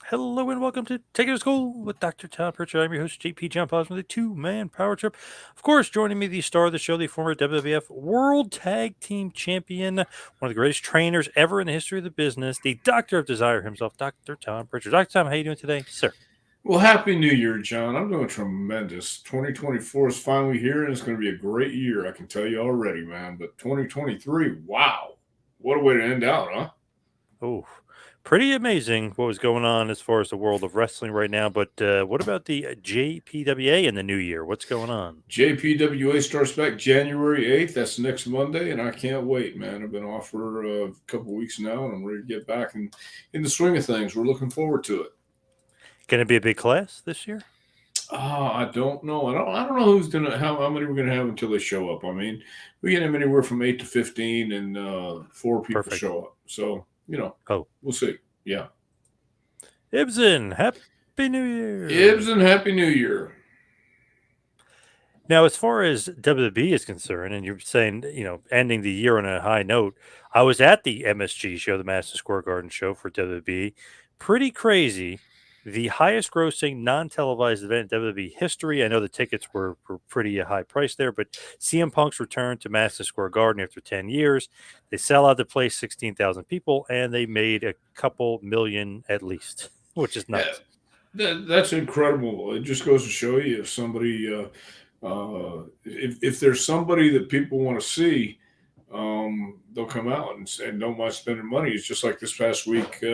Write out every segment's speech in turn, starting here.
Hello and welcome to Take It to School with Dr. Tom Prichard. I'm your host, JP John Paz, with a two-man power trip. Of course, joining me, the star of the show, the former WWF World Tag Team Champion, one of the greatest trainers ever in the history of the business, the Doctor of Desire himself, Dr. Tom Prichard. Dr. Tom, how you doing today, sir? Well, Happy New Year, John. I'm doing tremendous. 2024 is finally here, and it's going to be a great year. I can tell you already, man. But 2023, wow. What a way to end out, huh? Oh, pretty amazing what was going on as far as the world of wrestling right now. But what about the JPWA in the new year? What's going on? JPWA starts back January 8th. That's next Monday, and I can't wait, man. I've been off for a couple weeks now, and I'm ready to get back in the swing of things. We're looking forward to it. Going to be a big class this year? I don't know. I don't know who's gonna how many we're gonna have until they show up. I mean, we get them anywhere from 8 to 15, and four people Perfect. show up. So Oh, we'll see. Yeah. Ibsen, Happy New Year. Ibs and Happy New Year. Now, as far as WWE is concerned, and you're saying, ending the year on a high note, I was at the MSG show, the Madison Square Garden show for WWE. Pretty crazy. The highest grossing non televised event in WWE history. I know the tickets were pretty high price there, but CM Punk's return to Madison Square Garden after 10 years. They sell out the place, 16,000 people, and they made a couple million at least, which is Yeah, nuts. that's incredible. It just goes to show you if somebody, if there's somebody that people want to see, they'll come out and don't mind spending money. It's just like this past week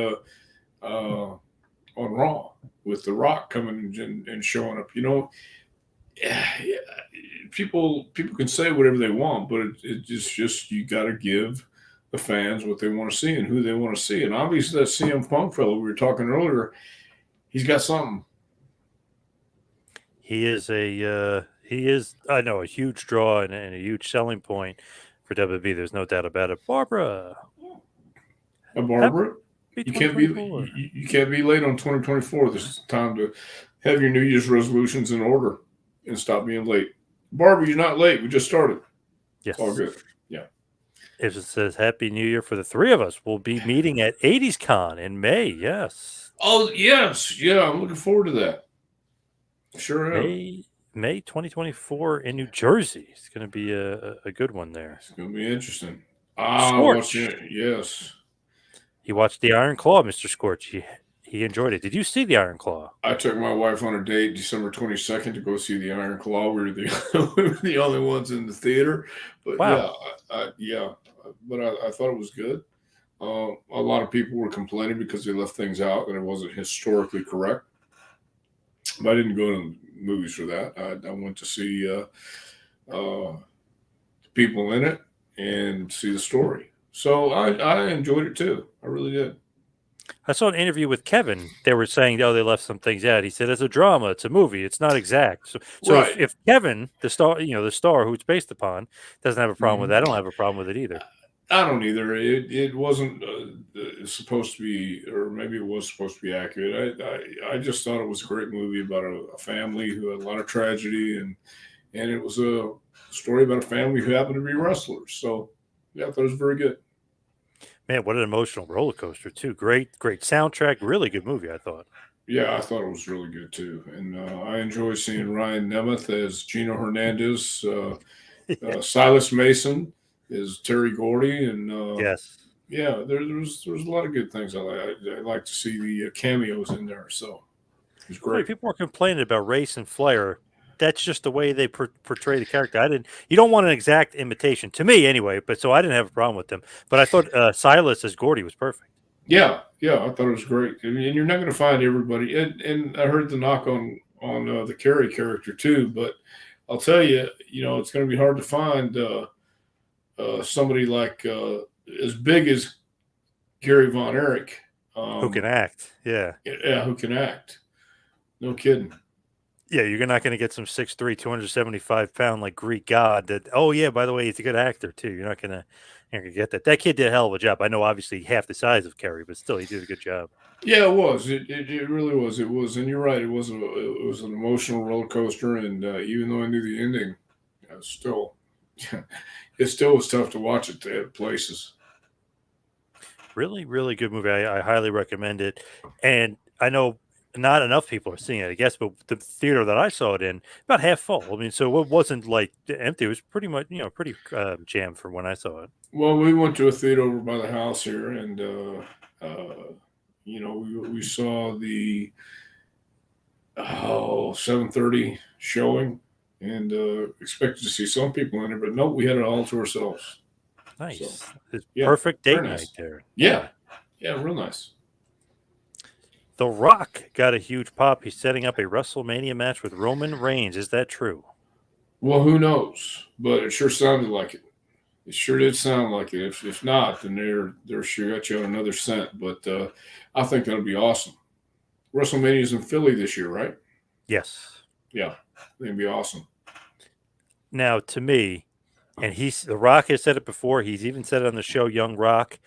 on Raw with The Rock coming and showing up. Yeah, people can say whatever they want, but it's just you got to give the fans what they want to see and who they want to see. And obviously, that CM Punk fellow we were talking earlier, he's got something. He is I know, a huge draw and a huge selling point for WWE. There's no doubt about it. Barbara, happy Barbara, you can't be 2024. you can't be late on 2024. This is the time to have your New Year's resolutions in order and stop being late. Barbara, you're not late. We just started. It's all Yes. good. Yeah. If it says Happy New Year for the three of us, we'll be meeting at 80s Con in May. Yes. Oh yes, yeah. I'm looking forward to that. Sure am. May 2024 in New Jersey. It's going to be a good one there. It's gonna be interesting. What's Scorch. it? Yes. He watched the Iron Claw, Mr. Scorch. He enjoyed it. Did you see the Iron Claw? I took my wife on a date December 22nd to go see the Iron Claw. We were the we were the only ones in the theater, but Wow. yeah, yeah. But I thought it was good. A lot of people were complaining because they left things out and it wasn't historically correct. But I didn't go to the movies for that. I went to see people in it and see the story. So I enjoyed it too. I really did. I saw an interview with Kevin. They were saying, "Oh, they left some things out." He said, "It's a drama. It's a movie. It's not exact." So if, Right. if Kevin, the star who it's based upon, doesn't have a problem with Mhm. that, I don't have a problem with it either. I don't either. It wasn't supposed to be, or maybe it was supposed to be accurate. I just thought it was a great movie about a family who had a lot of tragedy, and it was a story about a family who happened to be wrestlers. So yeah, I thought it was very good. Man, what an emotional roller coaster too. Great soundtrack. Really good movie, I thought. Yeah, I thought it was really good too, and I enjoy seeing Ryan Nemeth as Gino Hernandez, Silas Mason as Terry Gordy, and Yes. yeah, there's a lot of good things. I like to see the cameos in there, so it was Funny, great. people were complaining about race and flair. That's just the way they portray the character. I didn't. You don't want an exact imitation, to me anyway. But so I didn't have a problem with them. But I thought Silas as Gordy was perfect. Yeah, yeah, I thought it was great, and you're not going to find everybody. And I heard the knock on the Carrie character too, but I'll tell you, it's going to be hard to find somebody like as big as Gary Von Erich. Who can Um, act? Yeah. yeah, who can act? No kidding. Yeah, you're not going to get some 6'3", 275 pound like Greek god. That, oh yeah, by the way, he's a good actor too. You're not gonna get that. That kid did a hell of a job. I know, obviously half the size of Kerry, but still, he did a good job. Yeah, it was. It really was. It was, and you're right. It was an emotional roller coaster, and even though I knew the ending, still, it still was tough to watch it at places. Really, really good movie. I highly recommend it. And I know not enough people are seeing it, I guess, but the theater that I saw it in, about half full. I mean, so it wasn't like empty. It was pretty much, pretty jammed from when I saw it. Well, we went to a theater over by the house here, and we saw the 7:30 showing, and expected to see some people in it, but no, we had it all to ourselves. So Nice. It's yeah, perfect date very night nice. there. Yeah, Yeah. yeah, real nice. The Rock got a huge pop. He's setting up a WrestleMania match with Roman Reigns. Is that true? Well, who knows? But it sure sounded like it. It sure did sound like it. If not, then they're sure got you on another cent. But I think that'll be awesome. WrestleMania's in Philly this year, right? Yes. Yeah, it'd be awesome. Now, to me, and The Rock has said it before. He's even said it on the show Young Rock.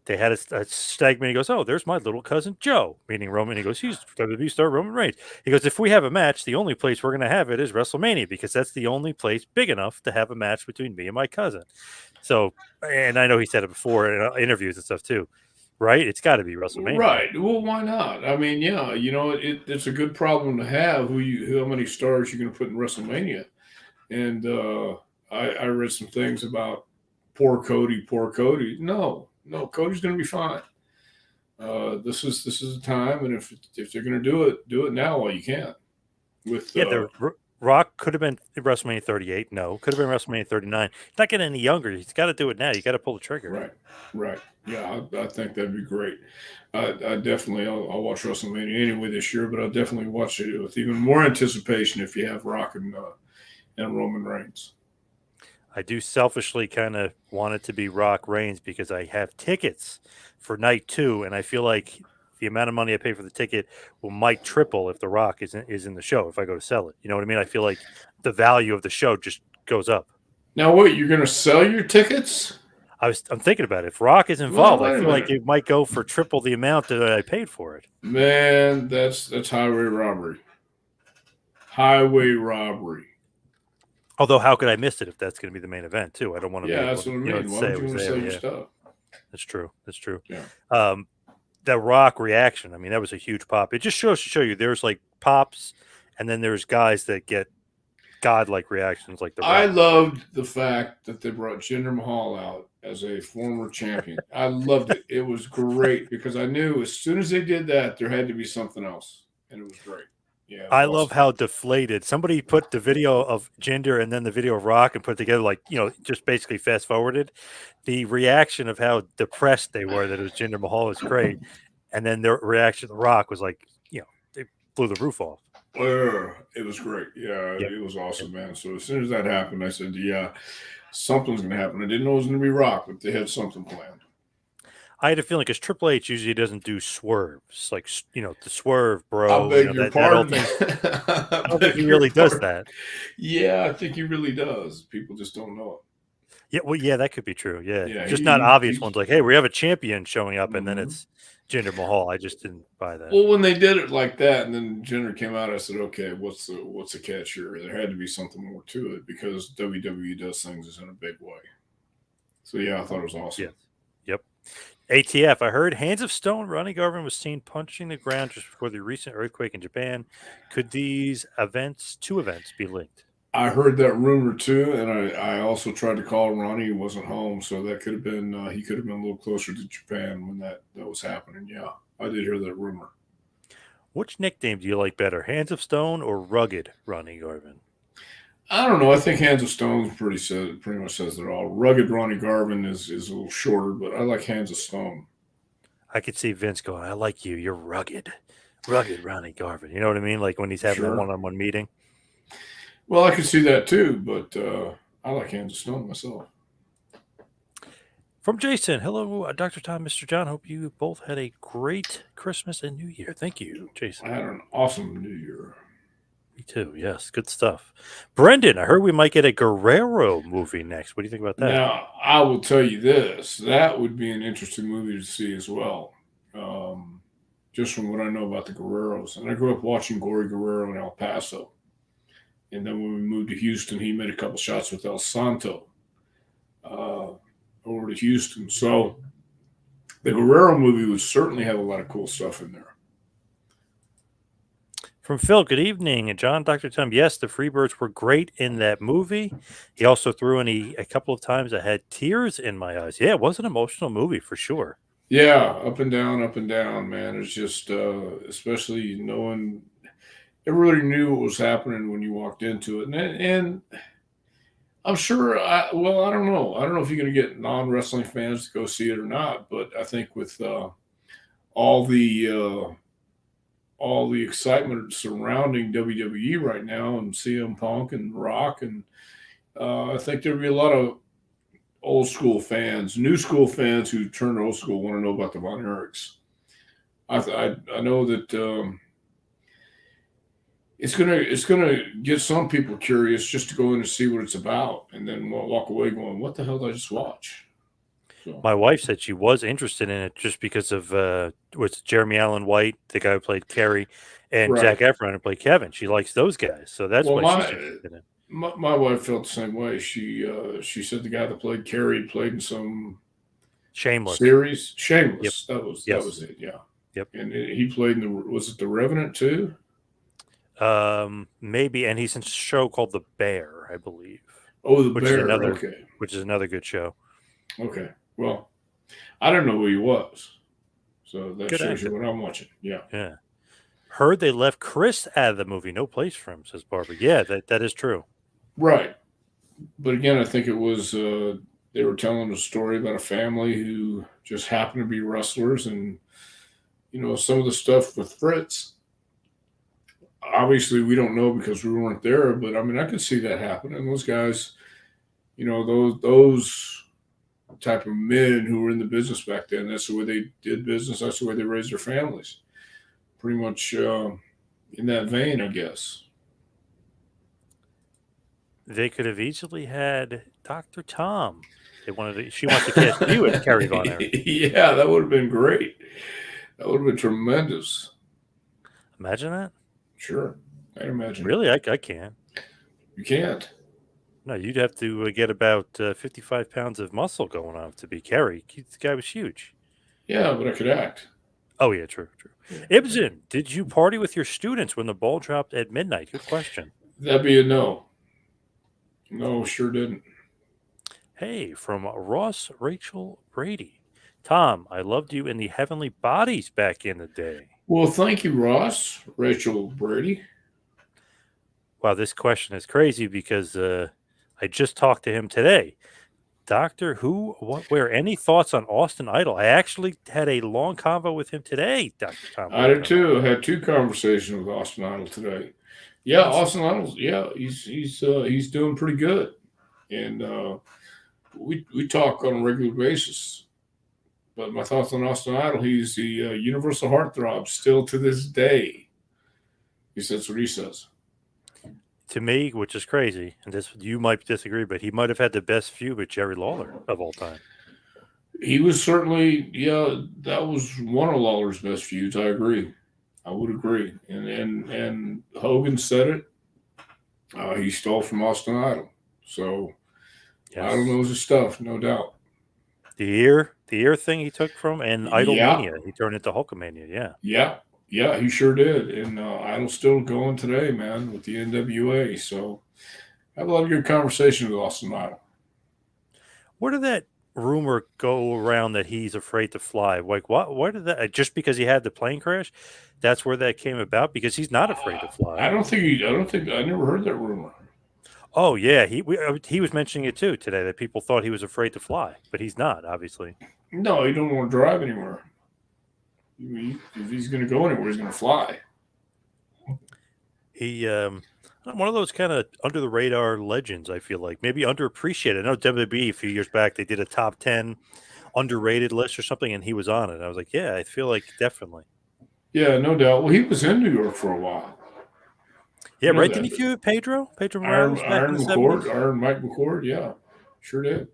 They had a segment. He goes, "Oh, there's my little cousin Joe," meaning Roman. He goes, "He's WWE star Roman Reigns." He goes, "If we have a match, the only place we're going to have it is WrestleMania because that's the only place big enough to have a match between me and my cousin." So, and I know he said it before in interviews and stuff too, right? It's got to be WrestleMania. Right. Well, why not? I mean, yeah, it's a good problem to have. How many stars you're going to put in WrestleMania? And I read some things about poor Cody, poor Cody. No, no, Cody's going to be fine. This is a time, and if they're going to do it now while you can. With Yeah, Rock could have been WrestleMania 38. No, could have been WrestleMania 39. He's not getting any younger. He's got to do it now. You got to pull the trigger. right, right, yeah, I think that'd be great. I definitely I'll watch WrestleMania anyway this year, but I'll definitely watch it with even more anticipation if you have Rock and Roman Reigns. I do selfishly kind of want it to be Rock Reigns because I have tickets for night two, and I feel like the amount of money I pay for the ticket might triple if The Rock is in the show if I go to sell it. You know what I mean? I feel like the value of the show just goes up. Now, wait, you're going to sell your tickets? I'm thinking about it. If Rock is Well, involved, I wait a feel like minute, it might go for triple the amount that I paid for it. man. That's highway robbery. Highway robbery. Although, how could I miss it if that's going to be the main event too? I don't want to be Yeah, able that's to, what I mean. Why say would it you was want to there. sell your Yeah, stuff? that's true. That's true. Yeah. Um, that Rock reaction, I mean, that was a huge pop. It just shows to show you there's like pops, and then there's guys that get godlike reactions like The I Rock. loved the fact that they brought Jinder Mahal out as a former champion. I loved it. It was great because I knew as soon as they did that, there had to be something else, and it was great. Yeah, it was I love awesome. how deflated somebody put the video of Jinder and then the video of Rock and put it together, like, just basically fast forwarded. The reaction of how depressed they were that it was Jinder Mahal was great. And then their reaction to Rock was like, they blew the roof off. It was great. Yeah, Yep. it was awesome, man. So as soon as that happened, I said, "Yeah, something's going to happen." I didn't know it was going to be Rock, but they had something planned. I had a feeling because Triple H usually doesn't do swerves, like, the swerve, I bro, beg your that whole pardon. thing. I I don't think beg he your really does pardon. that. Yeah, I think he really does. People just don't know Yeah, well, yeah, that could be true. it. Yeah, Yeah, just not obvious he's. ones like, hey, we have a champion showing up, and then Mhm. it's Jinder Mahal. I just didn't buy that. Well, when they did it like that, and then Jenner came out, I said, "Okay, what's the catch here? There had to be something more to it because WWE does things in a big way." So yeah, I thought it was awesome. Yes. Yep. ATF. I heard Hands of Stone. Ronnie Garvin was seen punching the ground just before the recent earthquake in Japan. Could these two events, be linked? I heard that rumor too, and I also tried to call Ronnie. He wasn't home, so that could have been he could have been a little closer to Japan when that was happening. Yeah, I did hear that rumor. Which nickname do you like better, Hands of Stone or Rugged Ronnie Garvin? I don't know. I think Hands of Stone pretty much says it all. Rugged Ronnie Garvin is a little shorter, but I like Hands of Stone. I could see Vince going, I like you. You're rugged. Rugged Ronnie Garvin. You know what I mean? Like when he's having that Sure. one-on-one meeting. Well, I could see that too, but I like Hands of Stone myself. From Jason, hello, Dr. Tom, Mr. John. Hope you both had a great Christmas and New Year. Thank you, I Jason. had an awesome New Year. Me too. Yes, good stuff. Brendan, I heard we might get a Guerrero movie next. What do you think about that? Now, I will tell you this: that would be an interesting movie to see as well. Um, just from what I know about the Guerreros, and I grew up watching Gory Guerrero in El Paso, and then when we moved to Houston, he made a couple shots with El Santo uh, over to Houston. So the Guerrero movie would certainly have a lot of cool stuff in there. From Phil, good evening. And John, Dr. Tom, yes, the Freebirds were great in that movie. He also threw in a couple of times I had tears in my eyes. Yeah, it was an emotional movie for sure. Yeah, up and down, man. It's just, especially knowing everybody knew what was happening when you walked into it, and I'm sure. I don't know. I don't know if you're going to get non wrestling fans to go see it or not, but I think with all the uh, all the excitement surrounding WWE right now and CM Punk and Rock, and I think there'll be a lot of old school fans, new school fans who turn old school want to know about the Von Erichs. I know that it's gonna get some people curious just to go in and see what it's about, and then walk away going, "What the hell did I just watch?" So My wife said she was interested in it just because of what's Jeremy Allen White, the guy who played Kerry, and Zach right. Efron who played Kevin. She likes those guys, so that's Well, why she's interested in it. my wife felt the same way. She said the guy that played Carrie played in some Shameless. series, Yep. Shameless. That was Yes. it. Yeah, Yep. and he played in the was it the Revenant too? Maybe, and he's in a show called The Bear, I believe, Oh, the which is Bear. another Okay, which is another good show. okay. Well, I didn't know who he was, so that Good shows you actor. what I'm watching. Yeah, Yeah. Heard they left Chris out of the movie. No place for him, says Barbara. Yeah, that is true. right. But again, I think it was they were telling a story about a family who just happened to be wrestlers, and some of the stuff with Fritz. Obviously, we don't know because we weren't there, but I mean, I could see that happening. Those guys, those type of men who were in the business back then. That's the way they did business. That's the way they raised their families. Pretty much in that vein, I guess. They could have easily had Dr. Tom. She wants to cast you as Carrie Von Erich. Yeah, that would have been great. That would have been tremendous. Imagine that. Sure, I imagine it. Really, I can't. You can't. No, you'd have to get about 55 pounds of muscle going on to be Carrie. The guy was huge. Yeah, but I could act. Oh, yeah, true, true. Yeah, Ibsen, did you party with your students when the ball dropped at midnight? Good question. that'd be a no. No, sure didn't. Hey, from Ross Rachel Brady. Tom, I loved you in the Heavenly Bodies back in the day. Well, thank you, Ross. Rachel Brady. Wow, this question is crazy because I just talked to him today. Doctor Who, what, where? Any thoughts on Austin Idol? I actually had a long convo with him today, Dr. Tom, I believe did it or not. too. I had two conversations with Austin Idol today. Yeah, Awesome. Austin Idol's. Yeah, he's doing pretty good, and we talk on a regular basis. But my thoughts on Austin Idol, he's the universal heartthrob still to this day. He says what he says. To me, which is crazy, and this you might disagree, but he might have had the best feud with Jerry Lawler of all time. He was certainly, yeah, that was one of Lawler's best feuds. I agree. I would agree. And Hogan said it. He stole from Austin Idol. So Idol Yes. knows his stuff, no doubt. The ear thing he took from and Yeah, Idolmania, he turned into Hulkamania. Yeah. yeah, yeah, he sure did. And Idol's still going today, man, with the NWA. So I have a lot of good conversations with Austin Idol. Where did that rumor go around that he's afraid to fly? Like, what? Where did that? Just because he had the plane crash, that's where that came about. Because he's not afraid to I fly. don't think he. I don't think I never heard that rumor. Oh yeah, he was mentioning it too today that people thought he was afraid to fly, but he's not. Obviously, No, he don't want to drive anywhere. If he's going to go anywhere, he's going to fly. he one of those kind of under the radar legends. I feel like maybe underappreciated. I know WWE a few years back they did a top 10 underrated list or something, and he was on it. I was like, yeah, I feel like definitely. Yeah, no doubt. Well, he was in New York for a while. Yeah, You know right. Didn't he that feud with Pedro Morales back in the McCord, 70s? Iron Mike McCord. Yeah, sure did.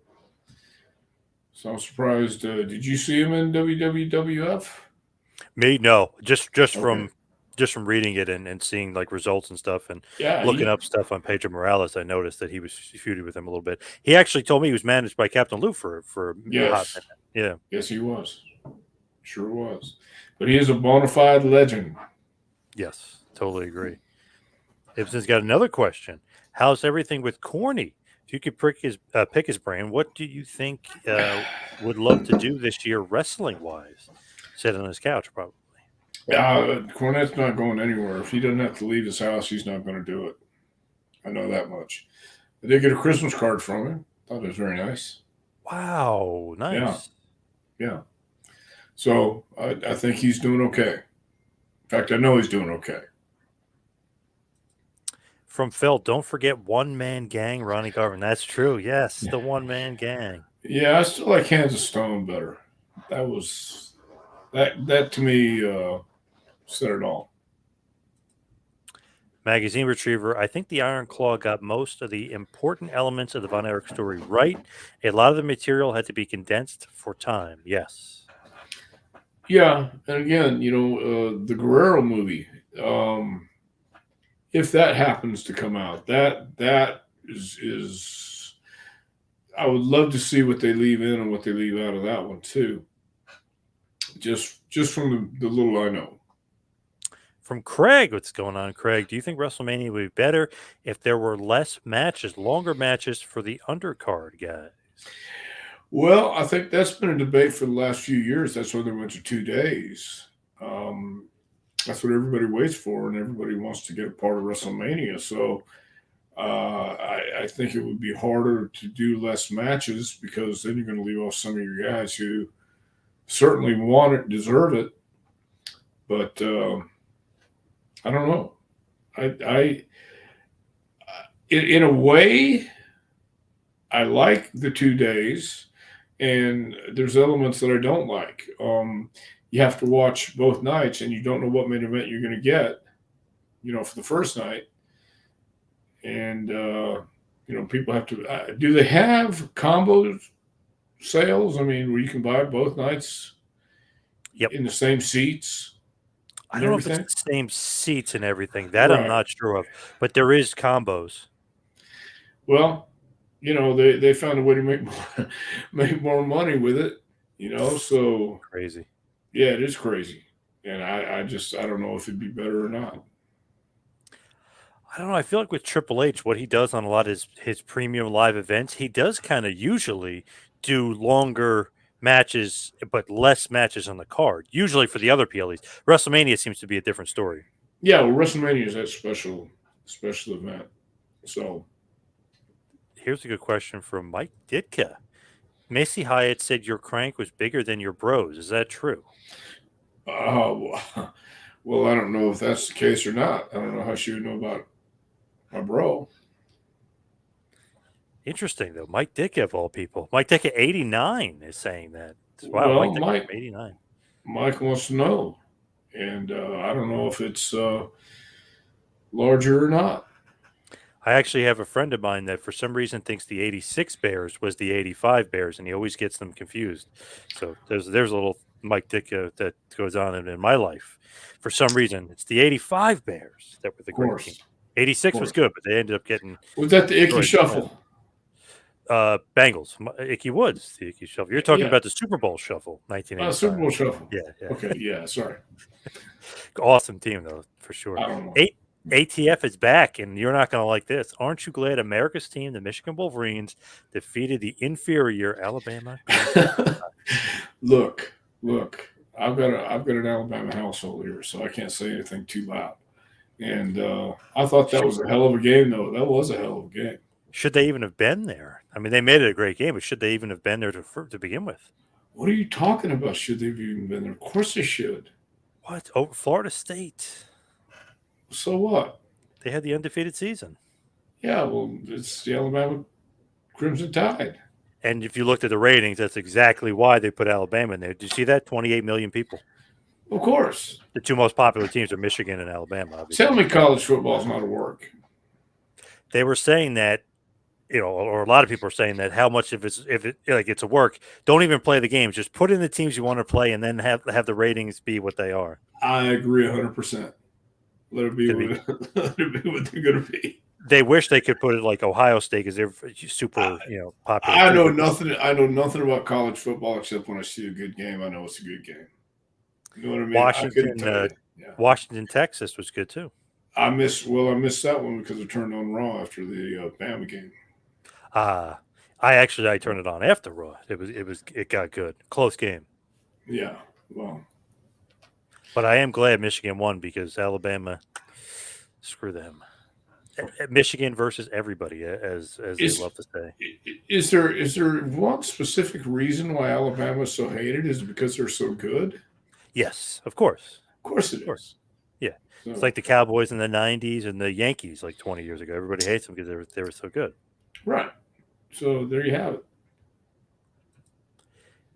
So I'm surprised. Did you see him in WWF? Me, no. Okay. Just from reading it and seeing like results and stuff and Yeah. looking up stuff on Pedro Morales, I noticed that he was feuded with him a little bit. He actually told me he was managed by Captain Lou for a hot Yes. minute. Yeah. Yes, he was. Sure was. But he is a bona fide legend. Yes. Totally agree. Ibsen's got another question. How's everything with Corny? If you could pick his brain, what do you think would love to do this year wrestling wise? Sit on his couch, probably. Cornette's not going anywhere. If he doesn't have to leave his house, he's not going to do it. I know that much. I did get a Christmas card from him. Thought it was very nice. Wow, Yeah, nice. yeah. So I think he's doing okay. In fact, I know he's doing okay. From Phil, don't forget One Man Gang, Ronnie Garvin. That's true. Yes, the One Man Gang. Yeah, I still like Hands of Stone better. That was that to me said it all. Magazine Retriever. I think the Iron Claw got most of the important elements of the Von Erich story right. A lot of the material had to be condensed for time. Yes. Yeah, and again, the Guerrero movie. Um, if that happens to come out, that is I would love to see what they leave in and what they leave out of that one too. Just from the little I know. From Craig, what's going on, Craig? Do you think WrestleMania would be better if there were less matches, longer matches for the undercard guys? Well, I think that's been a debate for the last few years. That's why they went to 2 days. Um, that's what everybody waits for, and everybody wants to get a part of WrestleMania. So I think it would be harder to do less matches because then you're going to leave off some of your guys who certainly want it, deserve it, but I don't know. I in a way, I like the 2 days, and there's elements that I don't like. You have to watch both nights, and you don't know what main event you're going to get. For the first night, and people have to. Do they have combo sales? I mean, where you can buy both nights Yep. in the same seats. I don't know if it's the same seats and everything. That I'm Right. not sure of, but there is combos. Well, they found a way to make more, make more money with it. So Crazy. yeah, it is crazy, and I don't know if it'd be better or not. I don't know. I feel like with Triple H, what he does on a lot of his premium live events, he does kind of usually do longer matches, but less matches on the card. Usually for the other PLEs, WrestleMania seems to be a different story. Yeah, well, WrestleMania is that special event. So Here's a good question from Mike Ditka. Macy Hyatt said your crank was bigger than your bros. Is that true? uh, well, I don't know if that's the case or not. I don't know how she would know about my bro. Interesting though. Mike Ditka of all people. Mike Ditka 89 is saying that. Wow, Well, Mike Ditka from 89. Mike wants to know, and I don't know if it's larger or not. I actually have a friend of mine that for some reason thinks the 86 Bears was the 85 Bears, and he always gets them confused. So there's a little Mike Ditka that goes on in my life. For some reason, it's the 85 Bears that were the great team. 86 was good, but they ended up getting... Was that the Icky Shuffle? Bengals. Icky Woods, the Icky Shuffle. You're talking about the Super Bowl Shuffle, 1985. Super Bowl Shuffle. Yeah. Okay, yeah, sorry. Awesome team, though, for sure. I don't know. ATF is back, and you're not going to like this. Aren't you glad America's team, the Michigan Wolverines, defeated the inferior Alabama? Look. I've got an Alabama household here, so I can't say anything too loud. And I thought that was a hell of a game, though. That was a hell of a game. Should they even have been there? I mean, they made it a great game, but should they even have been there to begin with? What are you talking about? Should they have even been there? Of course they should. What? Oh, Florida State. So what? They had the undefeated season. Yeah, well, it's the Alabama Crimson Tide. And if you looked at the ratings, that's exactly why they put Alabama in there. Did you see that? 28 million people. Of course. The two most popular teams are Michigan and Alabama, obviously. Tell me college football is not a work. They were saying that, or a lot of people are saying that how much if it's a work, don't even play the games. Just put in the teams you want to play and then have the ratings be what they are. I agree 100%. Let it be what they're going to be. They wish they could put it like Ohio State because they're super, popular. I know nothing about college football except when I see a good game, I know it's a good game. You know what I mean? Washington, Texas was good too. I missed that one because I turned on Raw after the Bama game. I turned it on after Raw. It got good. Close game. Yeah, well, But I am glad Michigan won because Alabama, screw them. Michigan versus everybody, as they is love to say. is there one specific reason why Alabama is so hated? Is it because they're so good? Yes, of course. Of course it Of course. is. Yeah. It's So like the Cowboys in the 90s and the Yankees like 20 years ago. Everybody hates them because they were so good. right. So there you have it.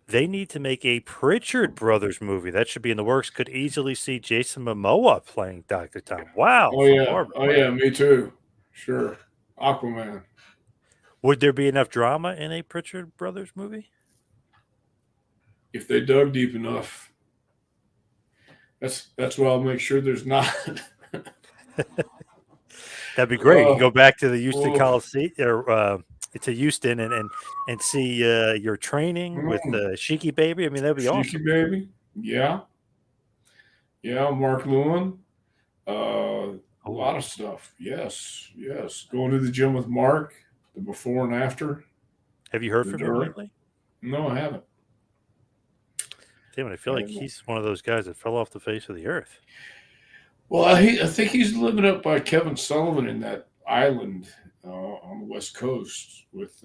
They need to make a Prichard Brothers movie. That should be in the works. Could easily see Jason Momoa playing Dr. Tom. Wow, Oh from yeah. Barbara. Oh yeah. Me too. Sure. Aquaman. Would there be enough drama in a Prichard Brothers movie? If they dug deep enough, that's why I'll make sure there's not. That'd be great. You can Oh, go back to the Houston oh, Coliseum or to Houston and see your training with Sheiky Baby. I mean, that'd be Cheeky awesome. baby. Yeah. Yeah. Mark Lewin. A Oh, lot of stuff. Yes. Yes. Going to the gym with Mark. The before and after. have you heard The from him during. lately? No, I haven't. Damn it, I feel I like haven't. he's one of those guys that fell off the face of the earth. Well, I think he's living up by Kevin Sullivan in that island on the West Coast with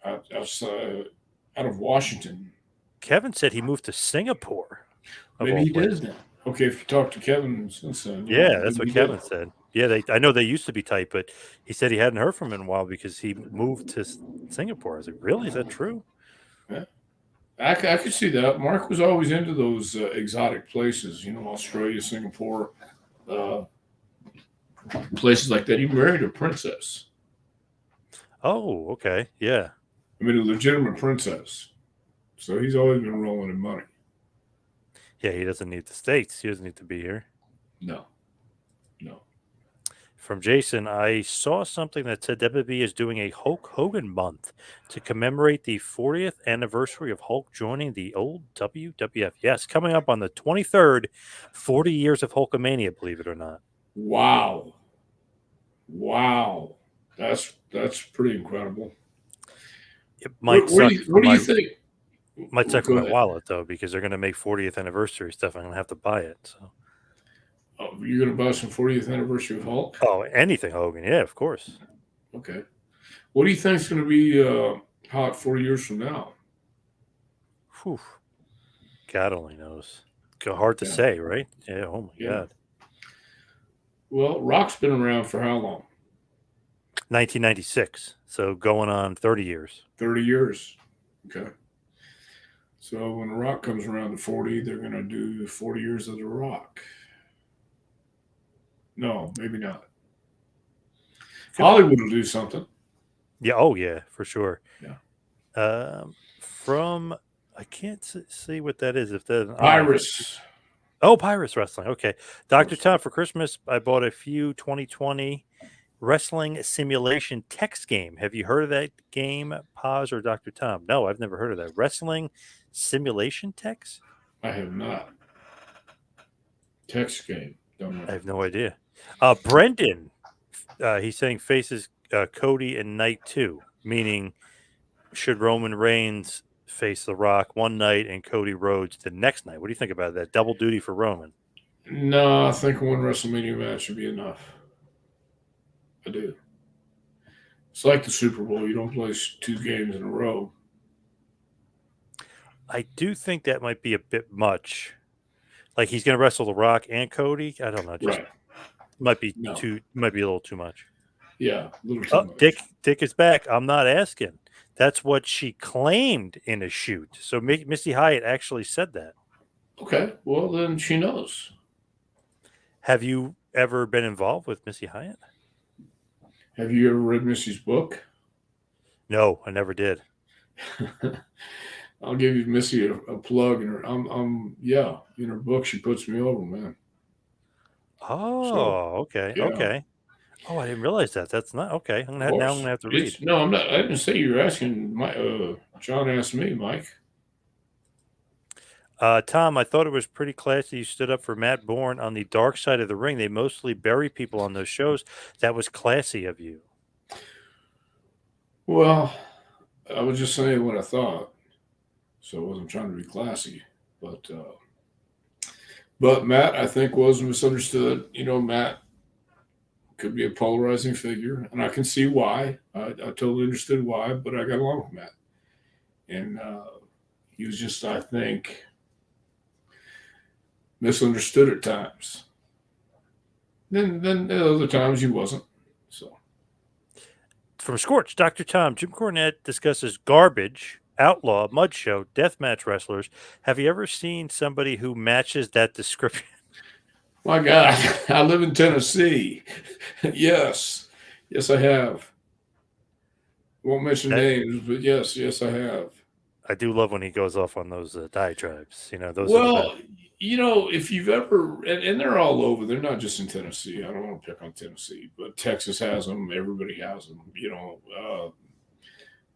outside out of Washington. Kevin said he moved to Singapore, of Maybe all he did places. then. Okay, if you talk to Kevin since then, yeah, Yeah, that's maybe what he did. Kevin said. Yeah, I know they used to be tight, but he said he hadn't heard from him in a while because he moved to Singapore. I was like, really? Is that true? Yeah. I could see that. Mark was always into those exotic places, Australia, Singapore, uh, places like that. He married a princess. Oh, okay. Yeah. I mean, a legitimate princess. So he's always been rolling in money. Yeah, he doesn't need the States. He doesn't need to be here. No, no. From Jason, I saw something that said WWE is doing a Hulk Hogan month to commemorate the 40th anniversary of Hulk joining the old WWF. Yes, coming up on the 23rd, 40 years of Hulkamania, believe it or not. Wow. Wow. That's pretty incredible. It might suck for What do you my think? Go ahead. wallet though, because they're going to make 40th anniversary stuff. I'm going to have to buy it. So, Oh, you're going to buy some 40th anniversary of Hulk? oh, anything Hogan, yeah, of course. Okay. What do you think is going to be hot 40 years from now? Whew. God only knows. Hard to Yeah. say, right? Yeah. Oh my Yeah. God. Well, Rock's been around for how long? 1996. So going on 30 years. 30 years. Okay. So when The Rock comes around to 40, they're going to do 40 years of The Rock. No, maybe not. Hollywood will do something. Yeah. Oh yeah, for sure. Yeah. From I can't see what that is. If that's an I. Pirates. Oh, Pirates Wrestling. Okay. Dr. Tom, for Christmas, I bought a few 2020 wrestling simulation text game. Have you heard of that game, Paz or Dr. Tom? No, I've never heard of that. Wrestling simulation text? I have not. Text game. Don't know. I have no idea. Brendan, he's saying faces Cody in night 2, meaning should Roman Reigns face The Rock one night and Cody Rhodes the next night? What do you think about that? Double duty for Roman. No, I think one WrestleMania match should be enough. I do. It's like the Super Bowl. You don't play 2 games in a row. I do think that might be a bit much. Like he's going to wrestle The Rock and Cody. I don't know. Just Right. might be No. might be a little too much. Yeah, a little too much. Dick is back. I'm not asking. That's what she claimed in a shoot. So Missy Hyatt actually said that. Okay, well then she knows. Have you ever been involved with Missy Hyatt? Have you ever read Missy's book? No, I never did. I'll give you Missy a plug in her. Yeah, in her book she puts me over, man. Oh, So okay, yeah, okay. Oh, I didn't realize that. That's not okay. of Now I'm course. gonna have to read. It's no, I'm not. I didn't say you were asking. John asked me, Mike. Tom, I thought it was pretty classy. You stood up for Matt Bourne on the dark side of the ring. They mostly bury people on those shows. That was classy of you. Well, I was just saying what I thought, so I wasn't trying to be classy. But Matt, I think, was misunderstood. Matt could be a polarizing figure, and I can see why. I totally understood why, but I got along with Matt, and he was just, I think, misunderstood at times. Then at other times he wasn't. So From Scorch, Dr. Tom, Jim Cornette discusses garbage, outlaw, mud show, deathmatch wrestlers. Have you ever seen somebody who matches that description? my God, I live in Tennessee. Yes, yes, I have. Won't mention That names, but yes, I have. I do love when he goes off on those diatribes. Those are the best. Well, if you've ever, and they're all over, they're not just in Tennessee. I don't want to pick on Tennessee, but Texas has them. Everybody has them.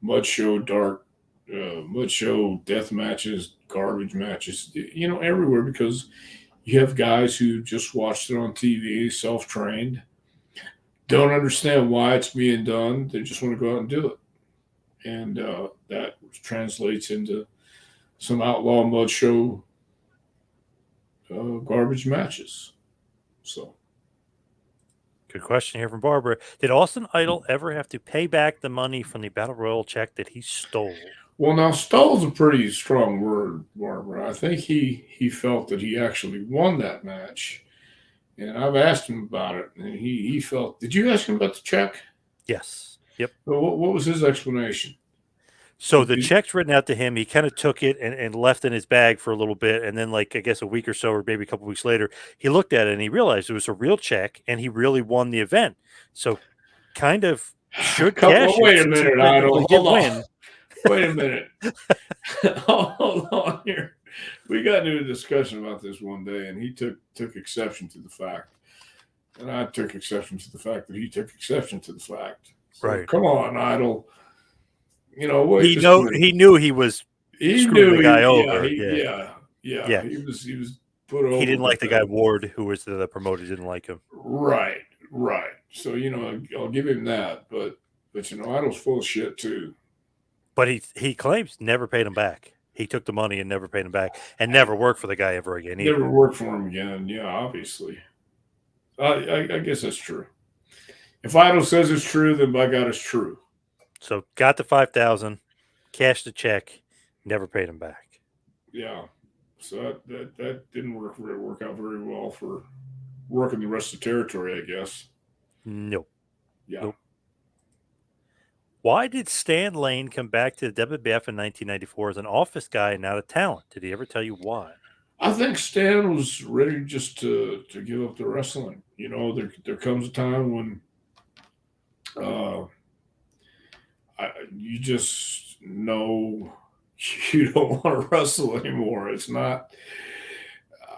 Mud show, mud show, death matches, garbage matches, everywhere because you have guys who just watched it on TV, self trained, don't understand why it's being done. They just want to go out and do it. And that translates into some outlaw mud show garbage matches. So, Good question here from Barbara. Did Austin Idol ever have to pay back the money from the Battle Royal check that he stole? well, now stole's a pretty strong word, Barbara. I think he felt that he actually won that match, and I've asked him about it, and he felt. Did you ask him about the check? Yes. Yep. Well, what was his explanation? So the check's written out to him. He kind of took it and left in his bag for a little bit. And then, like, I guess a week or so, or maybe a couple weeks later, he looked at it and he realized it was a real check and he really won the event. So, kind of should cash it Wait a since he minute, technically Idol. did Hold on. win. Wait a minute. Hold on here. We got into a discussion about this one day, and he took exception to the fact, and I took exception to the fact that he took exception to the fact. So, Right. come on, Idol. Wait. He knew he was He screwing knew the guy he, over. yeah. He was put over. He didn't like the guy but, Ward, who was the promoter, didn't like him. right. So I'll give him that, but Idol's full of shit too. But he claims never paid him back. He took the money and never paid him back, and never worked for the guy ever again. Either. Never worked for him again. Yeah, obviously. I guess that's true. If Idol says it's true, then by God, it's true. So got the 5,000, cashed the check, never paid him back. Yeah. So that didn't work out very well for working the rest of the territory, I guess. Nope. Yeah. Nope. Why did Stan Lane come back to the WWF in 1994 as an office guy and not a talent? Did he ever tell you why? I think Stan was ready just to give up the wrestling. There comes a time when you just know you don't want to wrestle anymore. It's not,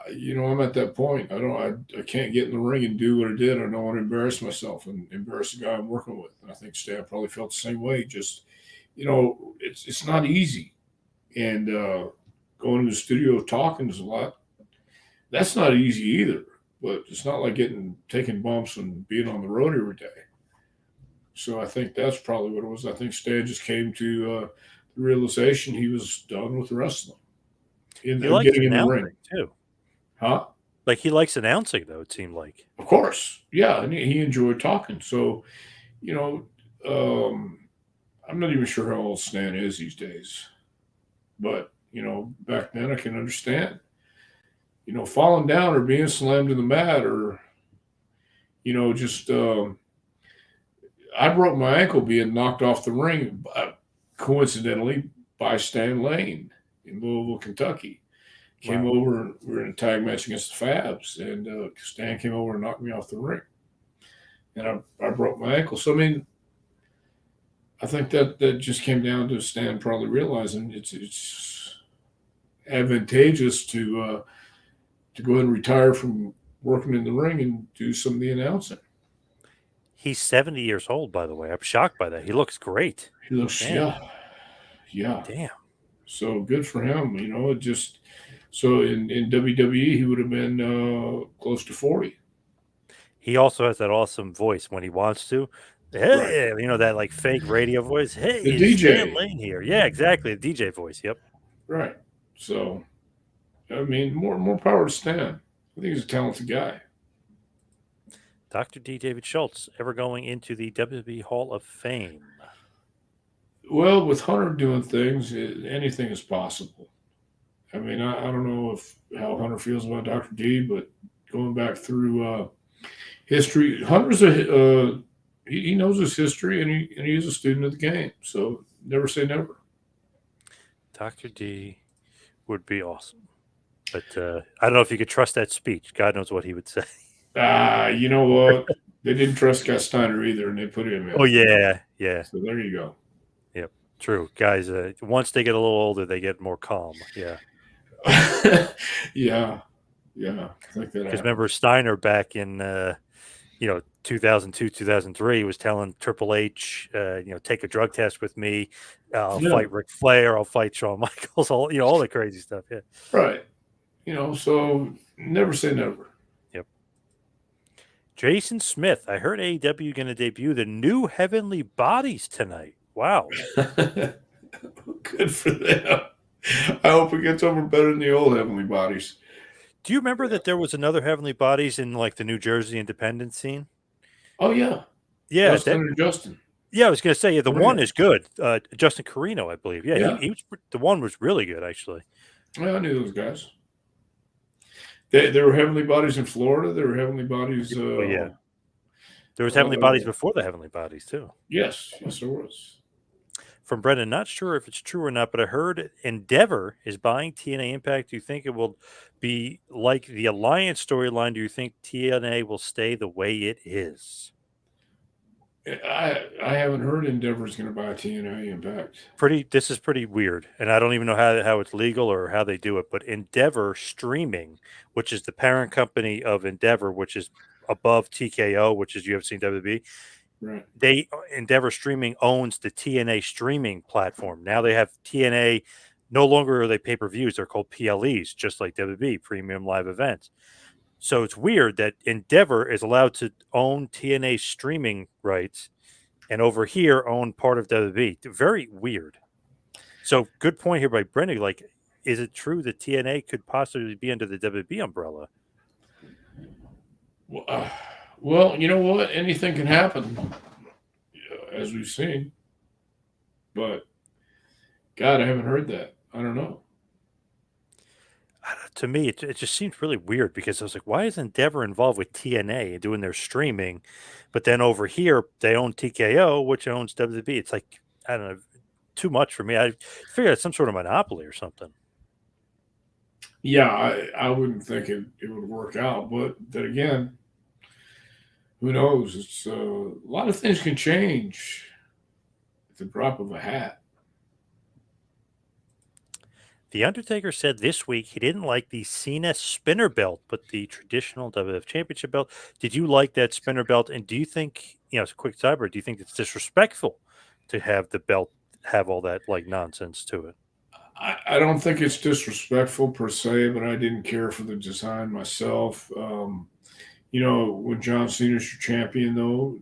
I'm at that point. I can't get in the ring and do what I did. I don't want to embarrass myself and embarrass the guy I'm working with. And I think Stan probably felt the same way. Just, it's not easy. And going to the studio talking is a lot. That's not easy either. But it's not like taking bumps and being on the road every day. So I think that's probably what it was. I think Stan just came to the realization he was done with wrestling. He likes getting in the ring announcing too. Huh? Like he likes announcing, though, it seemed like. Of course. Yeah, and he enjoyed talking. So, I'm not even sure how old Stan is these days. But, back then I can understand. Falling down or being slammed in the mat or, just I broke my ankle being knocked off the ring, coincidentally, by Stan Lane in Louisville, Kentucky. Came Wow. over, and we were in a tag match against the Fabs, and Stan came over and knocked me off the ring. And I broke my ankle. So, I think that just came down to Stan probably realizing it's advantageous to go ahead and retire from working in the ring and do some of the announcing. He's 70 years old, by the way. I'm shocked by that. He looks great. He looks, Damn. yeah. Damn. So good for him. It just, So in WWE, he would have been close to 40. He also has that awesome voice when he wants to. Right. Hey, that like fake radio voice. Hey, The is Stan DJ. Lane here? Yeah, exactly. The DJ voice. Yep. Right. So, I mean, more power to Stan. I think he's a talented guy. Dr. D. David Schultz ever going into the WWE Hall of Fame? Well, with Hunter doing things, anything is possible. I mean, I don't know if how Hunter feels about Dr. D, but going back through history, Hunter's he knows his history and he is a student of the game. So never say never. Dr. D would be awesome. But I don't know if you could trust that speech. God knows what he would say. You know what? They didn't trust Scott Steiner either, and they put him Oh, in. yeah. Yeah. So there you go. Yep. True. Guys, once they get a little older, they get more calm. Yeah. Yeah, yeah. I think that Because remember, happens. Steiner back in 2002, 2003 was telling Triple H, take a drug test with me. I'll Yeah, fight Ric Flair. I'll fight Shawn Michaels. All the crazy stuff. Yeah. right. So never say never. Yep. Jason Smith. I heard AEW going to debut the new Heavenly Bodies tonight. Wow. Good for them. I hope it gets over better than the old Heavenly Bodies. Do you remember that there was another Heavenly Bodies in like the New Jersey independent scene? Oh yeah, Yeah, Dustin and Justin. I was going to say, yeah, the one Right. is good. Justin Carino, I believe. Yeah, Yeah, he was. The one was really good, actually. yeah, I knew those guys. There were Heavenly Bodies in Florida. There were Heavenly Bodies. Oh yeah, there was Heavenly Bodies before the Heavenly Bodies too. Yes, there was. From Brendan, not sure if it's true or not, but I heard Endeavor is buying TNA Impact. Do you think it will be like the Alliance storyline? Do you think TNA will stay the way it is? I haven't heard Endeavor's going to buy TNA Impact. This is pretty weird, and I don't even know how it's legal or how they do it. But Endeavor Streaming, which is the parent company of Endeavor, which is above TKO, which is UFC and WWE, Right. Endeavor Streaming owns the TNA streaming platform. Now they have TNA. No longer are they pay-per-views; they're called PLEs, just like WWE, Premium Live Events. So it's weird that Endeavor is allowed to own TNA streaming rights, and over here own part of WWE. Very weird. So good point here by Brendan. Like, is it true that TNA could possibly be under the WWE umbrella? Well, you know what? Anything can happen, as we've seen. But God, I haven't heard that. I don't know. To me, it just seems really weird because I was like, why is Endeavor involved with TNA and doing their streaming? But then over here, they own TKO, which owns WWE. It's like, I don't know, too much for me. I figured it's some sort of monopoly or something. Yeah, I wouldn't think it would work out. But then again, who knows? It's a lot of things can change at the drop of a hat. The Undertaker said this week he didn't like the Cena spinner belt, but the traditional WWF Championship belt. Did you like that spinner belt? And do you think, it's a quick sidebar, do you think it's disrespectful to have the belt have all that like nonsense to it? I don't think it's disrespectful per se, but I didn't care for the design myself. When John Cena's your champion, though,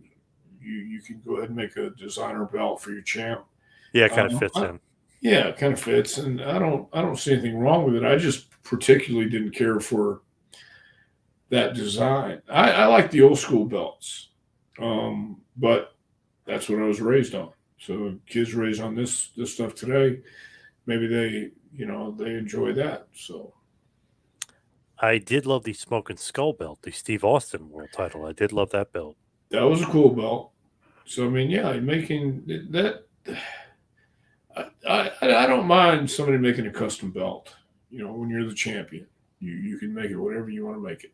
you can go ahead and make a designer belt for your champ. Yeah, it kind of fits in. Yeah, it kind of fits, and I don't see anything wrong with it. I just particularly didn't care for that design. I like the old school belts, but that's what I was raised on. So kids raised on this stuff today, maybe they enjoy that. So I did love the Smoking Skull belt, the Steve Austin world title. I did love that belt. that was a cool belt. So I mean, yeah, making that. I don't mind somebody making a custom belt. When you're the champion, you can make it whatever you want to make it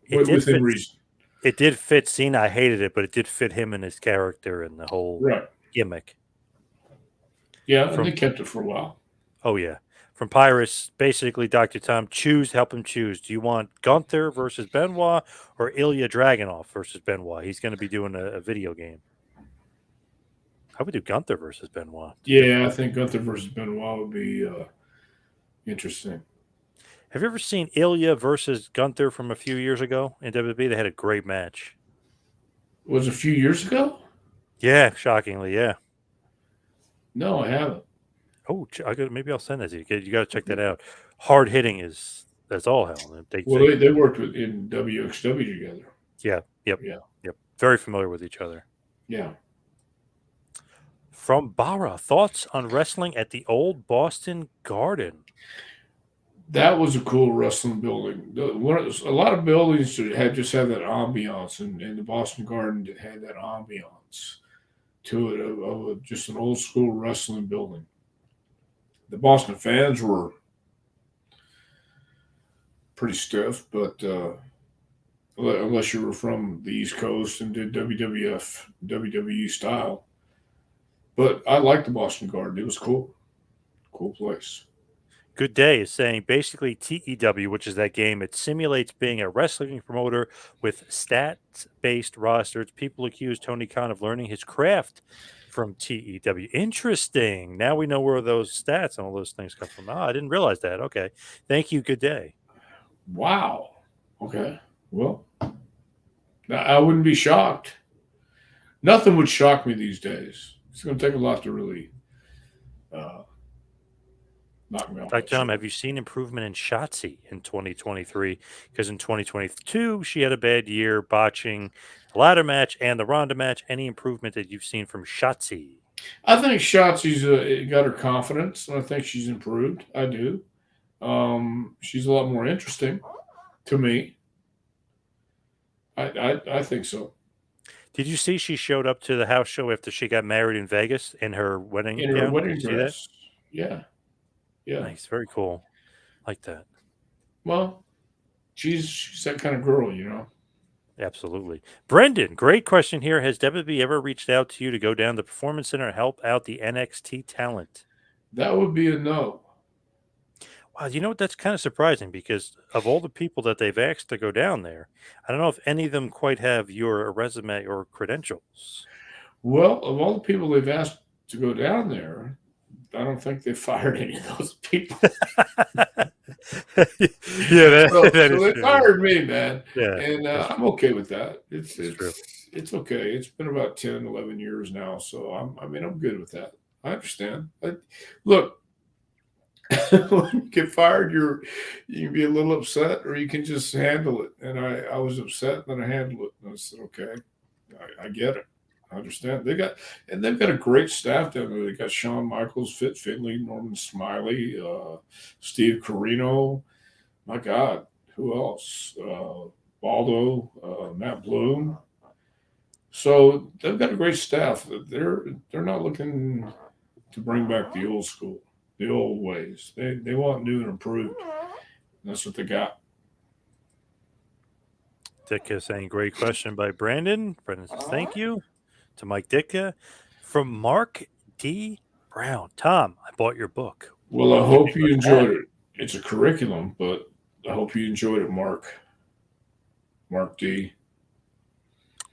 It did within fit. reason. It did fit Cena. I hated it, but it did fit him and his character and the whole Right. gimmick. Yeah, and they kept it for a while. Oh yeah. From Pyrus, basically, Dr. Tom, help him choose. Do you want Gunther versus Benoit or Ilya Dragunov versus Benoit? He's going to be doing a video game. How would we do Gunther versus Benoit? Yeah, I think Gunther versus Benoit would be interesting. Have you ever seen Ilya versus Gunther from a few years ago in WWE? They had a great match. Was a few years ago? Yeah, shockingly, yeah. No, I haven't. Oh, maybe I'll send that to you. You got to check that out. Hard hitting is that's all hell. Well, they worked in WXW together. Yeah, yep, Yeah, yep. Very familiar with each other. yeah. From Bara, thoughts on wrestling at the old Boston Garden? That was a cool wrestling building. A lot of buildings that had that ambiance, and the Boston Garden had that ambiance to it of just an old school wrestling building. The Boston fans were pretty stiff, but unless you were from the East Coast and did WWF, WWE style. But I liked the Boston Garden. It was cool. Cool place. Good Day is saying basically TEW, which is that game, it simulates being a wrestling promoter with stats based rosters. People accuse Tony Khan of learning his craft from TEW. Interesting. Now we know where those stats and all those things come from. I didn't realize that. Okay. Thank you. Good day. Wow. Okay. Well, I wouldn't be shocked. Nothing would shock me these days. It's going to take a lot to really uh, knock me off Dr. that Tom, chair. have you seen improvement in Shotzi in 2023? Because in 2022, she had a bad year botching the ladder match and the Ronda match. Any improvement that you've seen from Shotzi? I think Shotzi's got her confidence, and I think she's improved. I do. She's a lot more interesting to me. I think so. Did you see she showed up to the house show after she got married in Vegas in her wedding In her gown? Did you wedding see that? dress. Yeah. Yeah. Nice. Very cool. Like that. Well, she's that kind of girl, you know. Absolutely. Brendan, great question here. Has WWE ever reached out to you to go down to the Performance Center and help out the NXT talent? That would be a no. Wow, you know what? That's kind of surprising because of all the people that they've asked to go down there, I don't know if any of them quite have your resume or credentials. Well, of all the people they've asked to go down there, I don't think they fired any of those people. Yeah, that So is they true. fired me, man, Yeah, and that's, I'm okay with that. that's true. It's okay. It's been about 10, 11 years now, so I mean, I'm good with that. I understand. Look, when you get fired, you can be a little upset, or you can just handle it. And I was upset, and then I handled it, and I said, okay, I get it. I understand. They've got a great staff down there. They got Shawn Michaels, Fit Finley, Norman Smiley, Steve Carino. My God, who else? Baldo, Matt Bloom. So they've got a great staff. They're not looking to bring back the old school, the old ways. They want new and improved. And that's what they got. Ditka saying, great question by Brandon. Brandon says, thank you to Mike Ditka. From Mark D. Brown. Tom, I bought your book. Well, I Will you hope give you us that? enjoyed it. It's a curriculum, but I hope you enjoyed it, Mark. Mark D.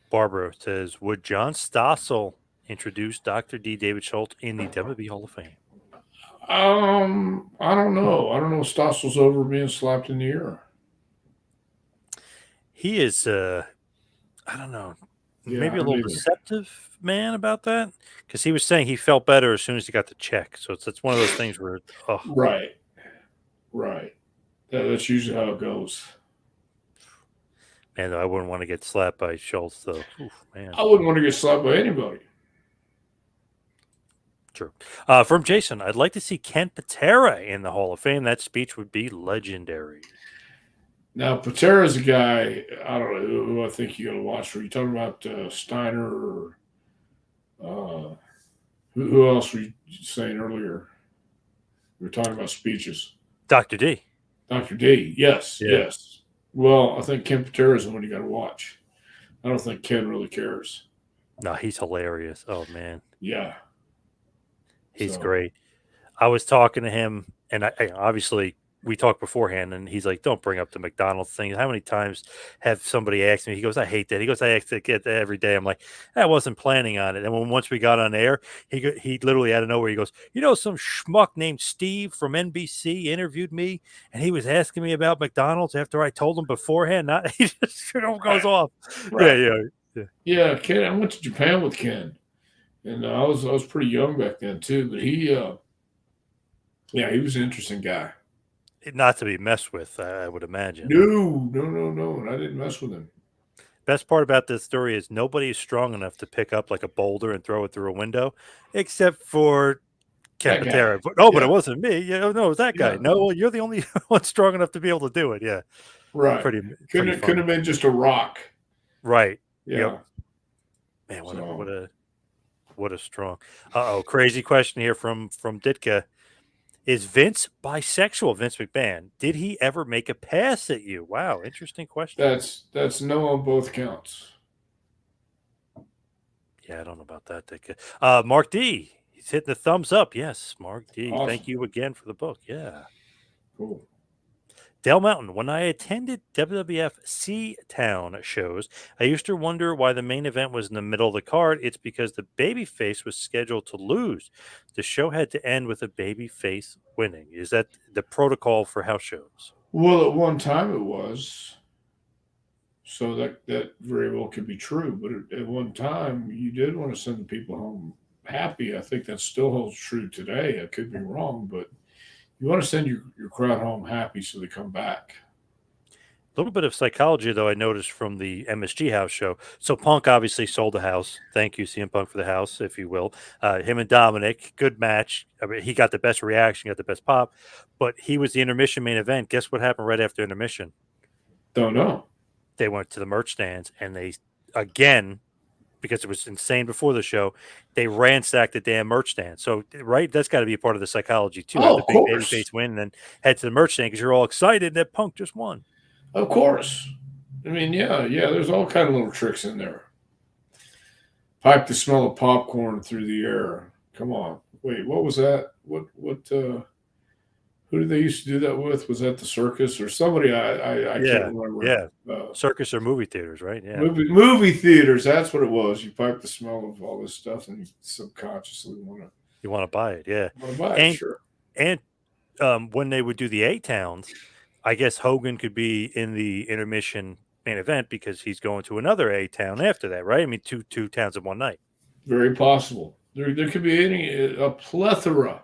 Barbara says, would John Stossel introduce Dr. D. David Schultz in the WWE Hall of Fame? I don't know. I don't know if Stossel's over being slapped in the ear. He is, I don't know, Yeah, maybe a I don't little either. deceptive man about that because he was saying he felt better as soon as he got the check. So it's one of those things where, oh, Right, right. That's usually how it goes. man, I wouldn't want to get slapped by Schultz, though. Oof, man. I wouldn't want to get slapped by anybody. True. From Jason, I'd like to see Ken Patera in the Hall of Fame. That speech would be legendary. Now, Patera's a guy, I don't know who I think you got to watch for. You talking about Steiner or who else were you saying earlier? We were talking about speeches. Dr. D. Dr. D. Yes, Yeah. yes. Well, I think Ken Patera is the one you got to watch. I don't think Ken really cares. No, he's hilarious. Oh, man. Yeah. He's So, great. I was talking to him, and I obviously we talked beforehand, and he's like, "Don't bring up the McDonald's thing." How many times have somebody asked me? He goes, "I hate that." He goes, "I ask to get that every day." I'm like, "I wasn't planning on it." And once we got on air, he literally out of nowhere he goes, "You know, some schmuck named Steve from NBC interviewed me, and he was asking me about McDonald's after I told him beforehand." Not he just goes Right. off. Yeah, Right. yeah, yeah. Yeah, Ken. I went to Japan with Ken, and I was pretty young back then too. But yeah, he was an interesting guy. Not to be messed with, I would imagine. No, no, no, no. And I didn't mess with him. Best part about this story is nobody is strong enough to pick up like a boulder and throw it through a window, except for Ken That guy. Patera. But no, but it Yeah, wasn't me. Yeah, no, it was that guy. yeah. No, well, you're the only one strong enough to be able to do it. Yeah, Right. pretty Couldn't funny. have been just a rock. Right. Yep. Yeah. Man, So what a strong. Uh-oh, crazy question here from Ditka. Is Vince bisexual? Vince McMahon. Did he ever make a pass at you? Wow, interesting question. that's no on both counts. Yeah, I don't know about that, Ditka. Mark D. He's hitting the thumbs up. Yes, Mark D. Thank Awesome. you again for the book. Yeah. Cool. Dale Mountain, when I attended WWF C Town shows, I used to wonder why the main event was in the middle of the card. It's because the babyface was scheduled to lose. The show had to end with a babyface winning. Is that the protocol for house shows? Well, at one time it was. So that very well could be true. But at one time, you did want to send the people home happy. I think that still holds true today. I could be wrong, but you want to send your crowd home happy so they come back. A little bit of psychology, though, I noticed from the MSG house show. So Punk obviously sold the house. Thank you, CM Punk, for the house, if you will. Him and Dominic, good match. I mean, he got the best reaction, got the best pop, but he was the intermission main event. Guess what happened right after intermission? Don't know. They went to the merch stands and they, again, because it was insane before the show, they ransacked the damn merch stand. So, right, that's got to be a part of the psychology, too. Have Oh, the of big course. babyface win and then head to the merch stand because you're all excited that Punk just won. Of course. I mean, yeah, yeah. There's all kind of little tricks in there. Pipe the smell of popcorn through the air. Come on. Wait, what was that? What? Who did they used to do that with? Was that the circus or somebody? I can't Yeah, remember. yeah. Circus or movie theaters, right? Yeah. Movie theaters. That's what it was. You pipe the smell of all this stuff, and you subconsciously You want to buy it, yeah. want to buy it. And Sure. and when they would do the A towns, I guess Hogan could be in the intermission main event because he's going to another A town after that, right? I mean, two towns in one night. Very possible. There could be a plethora.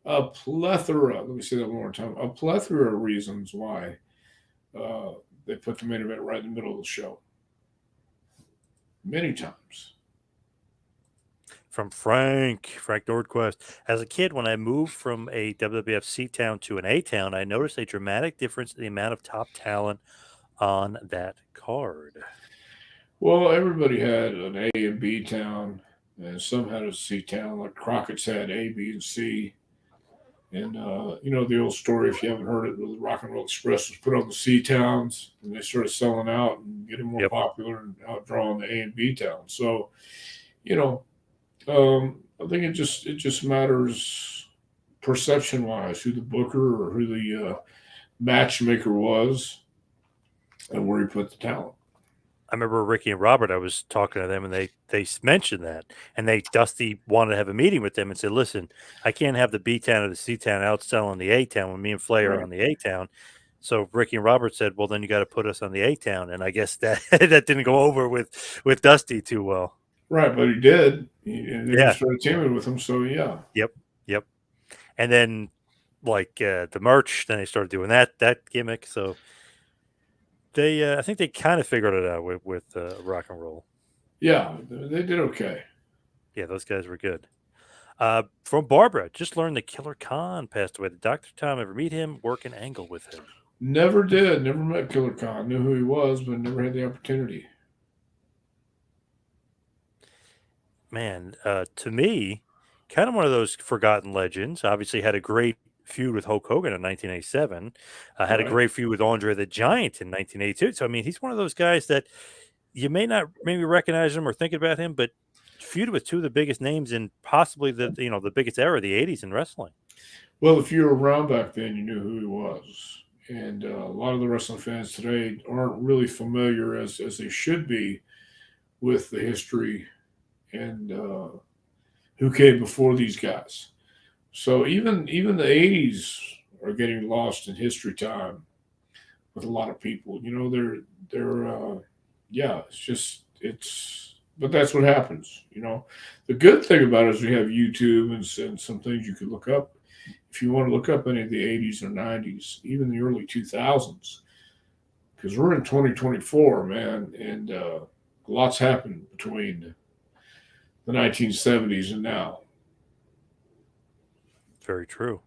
A plethora. Let me say that one more time. A plethora of reasons why uh, they put the main event right in the middle of the show. Many times. From Frank Nordquist. As a kid, when I moved from a WWF C town to an A town, I noticed a dramatic difference in the amount of top talent on that card. Well, everybody had an A and B town, and some had a C town. Like Crockett's had A, B, and C. And you know the old story, if you haven't heard it, the Rock and Roll Express was put on the C towns, and they started selling out and getting more Yep. popular and outdrawing the A and B towns. So, you know, I think it just matters perception wise who the booker or who the matchmaker was and where he put the talent. I remember Ricky and Robert. I was talking to them, and they mentioned that, and Dusty wanted to have a meeting with them and said, "Listen, I can't have the B town or the C town outselling the A town when me and Flair are Right. on the A town." So Ricky and Robert said, "Well, then you got to put us on the A town," and I guess that that didn't go over with Dusty too well. Right, but he did. And then he Yeah. started teaming with him. So yeah, Yep. Yep. And then like the merch, then they started doing that gimmick. So they, I think they kind of figured it out with rock and roll. yeah, they did okay. Yeah, those guys were good. From Barbara, just learned that Killer Khan passed away. Did Dr. Tom ever meet him, work an angle with him? Never did. Never met Killer Khan. Knew who he was, but never had the opportunity. Man, to me, kind of one of those forgotten legends. Obviously, had a great feud with Hulk Hogan in 1987. Had a Right. great feud with Andre the Giant in 1982. So, I mean, he's one of those guys that you may not maybe recognize him or think about him, but feuded with two of the biggest names in possibly the biggest era of the 80s in wrestling. Well, if you were around back then, you knew who he was. And a lot of the wrestling fans today aren't really familiar as they should be with the history and who came before these guys. So even the '80s are getting lost in history time with a lot of people. You know, yeah, it's just it's. But that's what happens. You know, the good thing about it is we have YouTube and some things you can look up if you want to look up any of the '80s or '90s, even the early 2000s, because we're in 2024, man, and lots happened between the 1970s and now. Very true.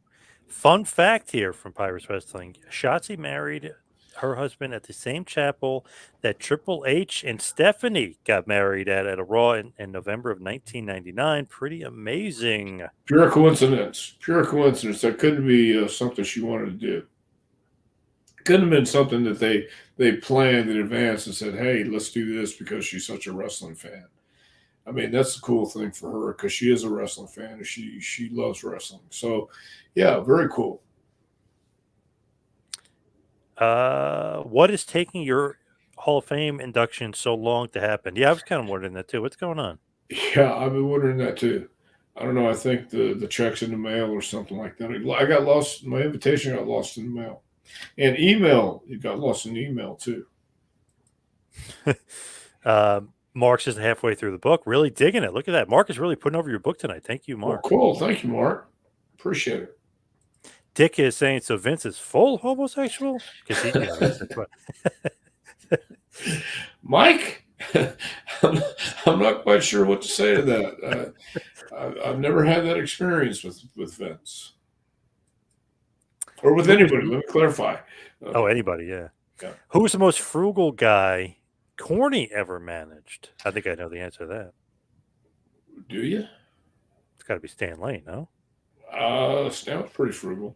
Fun fact here from Pirates Wrestling: Shotzi married her husband at the same chapel that Triple H and Stephanie got married at a Raw in November of 1999. Pretty amazing. Pure coincidence. Pure coincidence. That couldn't be something she wanted to do. Couldn't have been something that they planned in advance and said, "Hey, let's do this because she's such a wrestling fan." I mean, that's the cool thing for her because she is a wrestling fan and she loves wrestling. So, yeah, very cool. What is taking your Hall of Fame induction so long to happen? Yeah, I was kind of wondering that too. What's going on? Yeah, I've been wondering that too. I don't know. I think the checks in the mail or something like that. I got lost. My invitation got lost in the mail, and email. It got lost in email too. Mark's just halfway through the book, really digging it. Look at that. Mark is really putting over your book tonight. Thank you, Well, Mark. cool. Thank you, Mark. Appreciate it. Dick is saying so Vince is full homosexual because that's what. Mike, I'm not quite sure what to say to that. I've never had that experience with Vince or with Who was anybody. Let me clarify. Oh, anybody, yeah. Yeah. Who was the most frugal guy Corny ever managed? I think I know the answer to that. Do you? It's got to be Stan Lane, no? Stan was pretty frugal.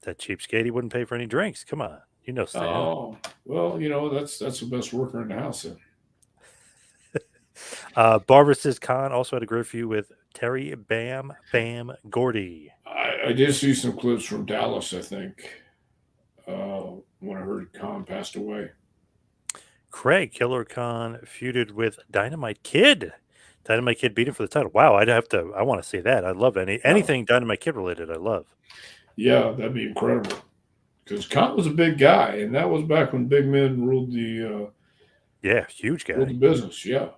That cheapskate, he wouldn't pay for any drinks. Come on, you know Stan. Oh, well, that's the best worker in the house. Then. Barbara says Khan also had a great feud with Terry Bam Bam Gordy. I did see some clips from Dallas. I think when I heard Khan passed away. Craig Killer Khan feuded with Dynamite Kid. Dynamite Kid beat him for the title. Wow, I want to see that. I love anything Dynamite Kid related. I love. Yeah, that'd be incredible. Because Khan was a big guy, and that was back when big men ruled the huge guy. ruled the business. Yeah.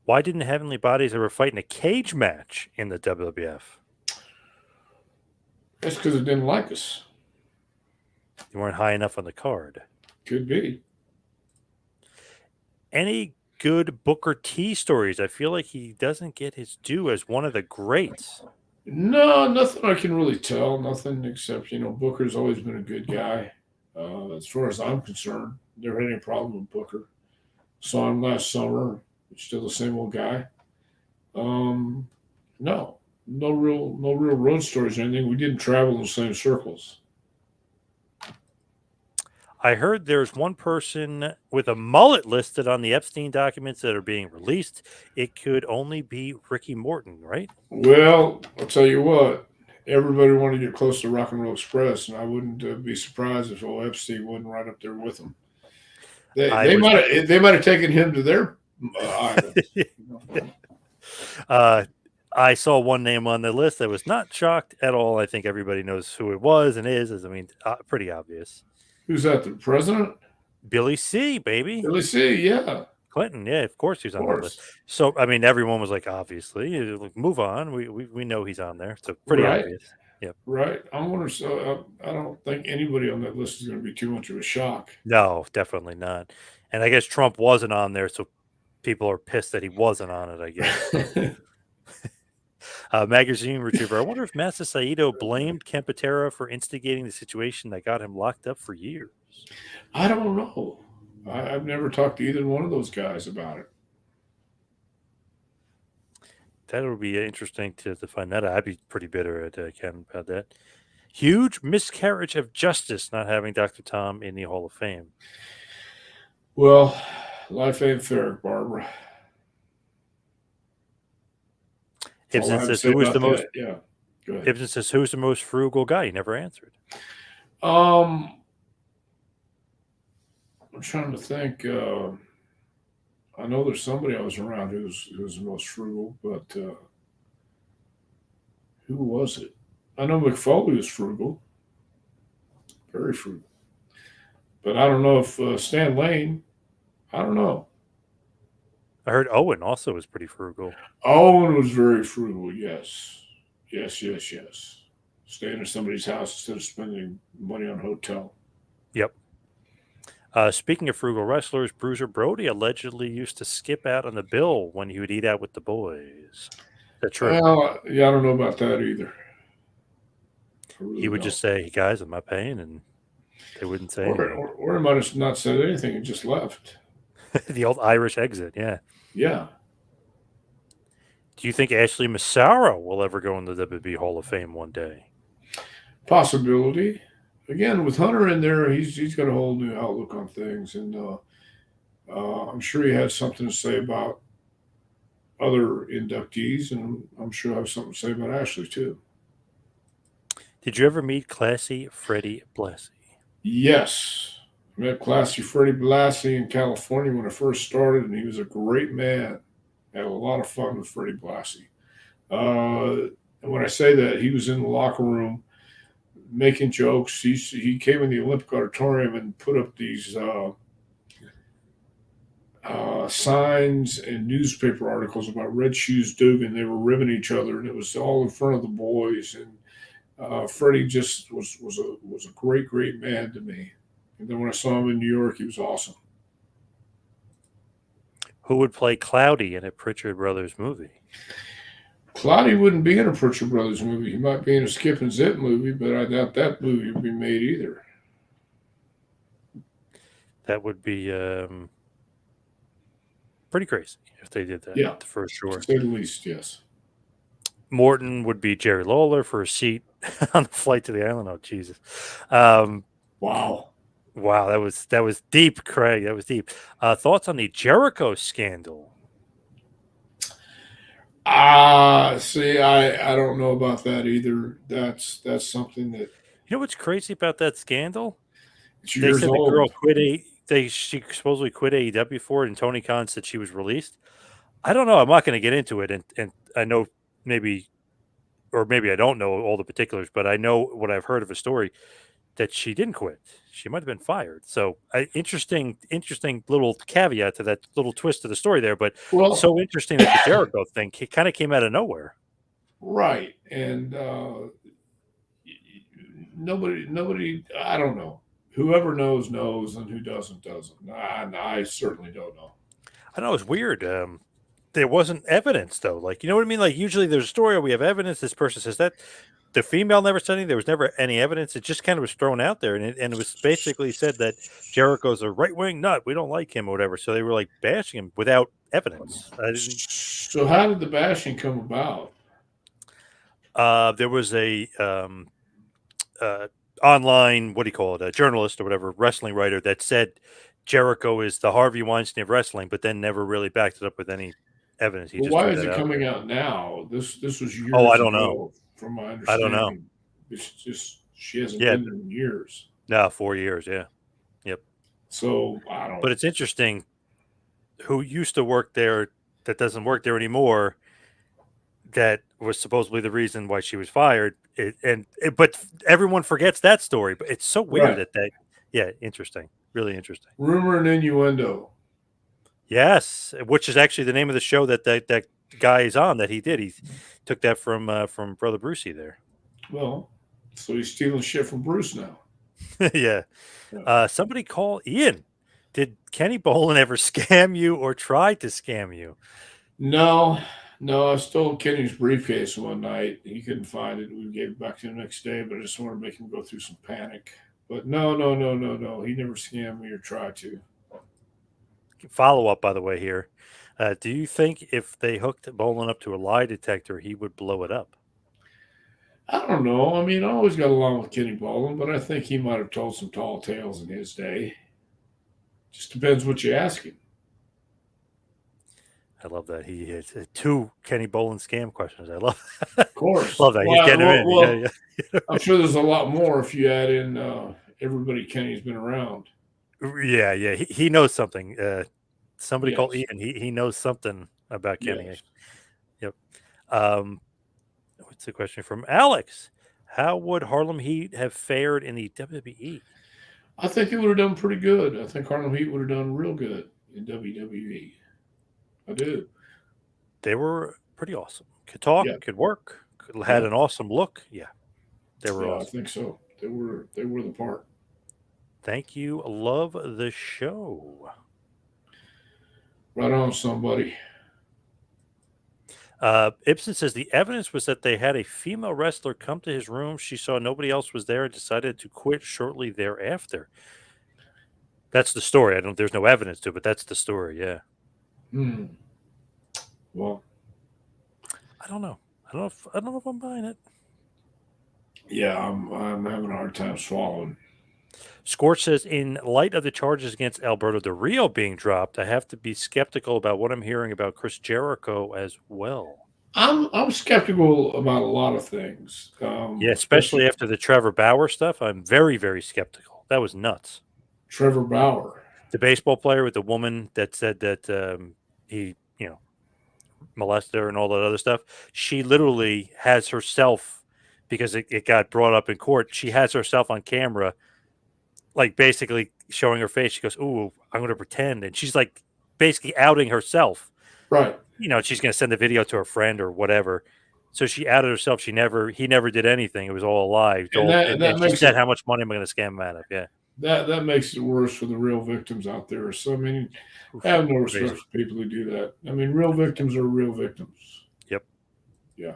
Why didn't Heavenly Bodies ever fight in a cage match in the WWF? That's because it didn't like us. You weren't high enough on the card. Could be. Any good Booker T stories? I feel like he doesn't get his due as one of the greats. No, nothing I can really tell. Nothing except, Booker's always been a good guy. As far as I'm concerned, never had any problem with Booker. Saw him last summer. Still the same old guy. No, no real road stories or anything. We didn't travel in the same circles. I heard there's one person with a mullet listed on the Epstein documents that are being released. It could only be Ricky Morton, right? Well, I'll tell you what. Everybody wanted to get close to Rock and Roll Express, and I wouldn't be surprised if old Epstein wasn't right up there with them. They might have taken him to their island. I saw one name on the list that was not shocked at all. I think everybody knows who it was and is. Pretty obvious. Who's that? The president? Billy C, baby. Billy C, yeah. Clinton, yeah, of course he's on the list. So everyone was like, obviously, move on. We know he's on there. So pretty obvious. Yep. Right. I wonder. So I don't think anybody on that list is going to be too much of a shock. No, definitely not. And I guess Trump wasn't on there, so people are pissed that he wasn't on it. I guess. Magazine Retriever. I wonder if Masa Saito blamed Kempatera for instigating the situation that got him locked up for years. I don't know. I've never talked to either one of those guys about it. That would be interesting to find that out. I'd be pretty bitter at Ken about that. Huge miscarriage of justice not having Dr. Tom in the Hall of Fame. Well, life ain't fair, Barbara. Ibsen says, who was the most? Yeah. Go ahead. Ibsen says, "Who's the most frugal guy?" He never answered. Um, I'm trying to think. I know there's somebody I was around who's the most frugal, but who was it? I know McFoley was frugal, very frugal. But I don't know if Stan Lane. I don't know. I heard Owen also was pretty frugal. Owen was very frugal. Yes, yes, yes, yes. Staying at somebody's house instead of spending money on hotel. Yep. Speaking of frugal wrestlers, Bruiser Brody allegedly used to skip out on the bill when he would eat out with the boys. Is that true? Well, yeah, I don't know about that either. I He really would don't. just say, "Hey guys, I'm not paying," and they wouldn't say anything. Or he might have not said anything and just left. The old Irish exit, yeah. Yeah, Do you think Ashley Massaro will ever go in the WWE Hall of Fame one day? possibility. Again, with Hunter in there, he's got a whole new outlook on things, and I'm sure he had something to say about other inductees, and I'm sure I have something to say about Ashley too. Did you ever meet Classy Freddie Blassie? Yes. I met Classy Freddie Blassie in California when I first started, and he was a great man. I had a lot of fun with Freddie Blassie. And when I say that, he was in the locker room making jokes. He came in the Olympic Auditorium and put up these signs and newspaper articles about Red Shoes Dugan. They were ribbing each other, and it was all in front of the boys. And Freddie just was a great man to me. And then when I saw him in New York, he was awesome. Who would play Cloudy in a Pritchard Brothers movie? Cloudy wouldn't be in a Pritchard Brothers movie. He might be in a Skip and Zip movie, but I doubt that movie would be made either. That would be pretty crazy if they did that, Yeah, for sure. to say the least, yes. Morton would be Jerry Lawler for a seat on the flight to the island. Oh, Jesus. Um, Wow. wow, that was deep, Craig. That was deep. Thoughts on the Jericho scandal? See, I don't know about that either. That's something that You know what's crazy about that scandal? it's They years said the girl old. quit she supposedly quit AEW for it, and Tony Khan said she was released. I don't know. I'm not going to get into it, and I know maybe, or maybe I don't know all the particulars, but I know what I've heard of a story that she didn't quit. She might have been fired. So, interesting little caveat to that little twist of the story there. But Well, so interesting that the Jericho thing kind of came out of nowhere. right, and nobody. I don't know. Whoever knows knows, and who doesn't doesn't. I certainly don't know. I know it's weird. There wasn't evidence though. Like, you know what I mean? Like, usually there's a story, or we have evidence. This person says that the female never said anything. There was never any evidence. It just kind of was thrown out there, and it was basically said that Jericho's a right wing nut. We don't like him or whatever. So they were like bashing him without evidence. I didn't. So how did the bashing come about? There was a online, what do you call it, a journalist or whatever, wrestling writer that said Jericho is the Harvey Weinstein of wrestling, but then never really backed it up with any evidence. He Well, just why threw is that it out coming there. out now? This was Oh, I years don't know. ago, from my I don't know. understanding. It's just she hasn't Yeah, been there in years. no, 4 years. Yeah, yep. So I don't. But it's interesting who used to work there that doesn't work there anymore. That was supposedly the reason why she was fired. But everyone forgets that story. But it's so weird Right. yeah, interesting, really interesting. Rumor and innuendo. Yes, which is actually the name of the show that guy is on that he did. He took that from Brother Brucey there. Well, so he's stealing shit from Bruce now. Yeah. Yeah. Somebody call Ian. Did Kenny Bolin ever scam you or try to scam you? No, no, I stole Kenny's briefcase one night. He couldn't find it. We gave it back to him the next day, but I just wanted to make him go through some panic. But no. He never scammed me or tried to. Follow up, by the way, here. Do you think if they hooked Bolin up to a lie detector, he would blow it up? I don't know. I mean, I always got along with Kenny Bolin, but I think he might have told some tall tales in his day. Just depends what you ask him. I love that. He has 2 Kenny Bolin scam questions. I love Of course. love that. He's getting him in. Well, Yeah, I'm sure there's a lot more if you add in everybody Kenny's been around. yeah. Yeah. He knows something. Somebody called Yes. Ian. He knows something about Kenny. Yes. Yep. What's the question from Alex? How would Harlem Heat have fared in the WWE? I think it would have done pretty good. I think Harlem Heat would have done real good in WWE. I do. They were pretty awesome. Could talk, Yeah. could work, had Yeah. an awesome look. Yeah, they were Yeah, I awesome. think so. They were the part. Thank you. Love the show. Right on, somebody. Ibsen says the evidence was that they had a female wrestler come to his room. She saw nobody else was there and decided to quit shortly thereafter. That's the story. I don't. There's no evidence to it, but that's the story. Yeah. Hmm. Well, I don't know. I don't know if I'm buying it. yeah, I'm having a hard time swallowing. Scorch says, in light of the charges against Alberto Del Rio being dropped, I have to be skeptical about what I'm hearing about Chris Jericho as well. I'm skeptical about a lot of things. Yeah, Especially especially after the Trevor Bauer stuff. I'm very, very skeptical. That was nuts. Trevor Bauer. The baseball player with the woman that said that he, molested her and all that other stuff. She literally has herself, because it got brought up in court, she has herself on camera, like basically showing her face. She goes, "Ooh, I'm going to pretend," and she's like basically outing herself. Right. She's going to send the video to her friend or whatever. So she outed herself. He never did anything. It was all a lie. It's And all, that and that she makes said, it "How much money am I going to scam him out of?" Yeah, that makes it worse for the real victims out there. So I mean, I oof, have no respect crazy. for people who do that. I mean, real victims are real victims. Yep. Yeah.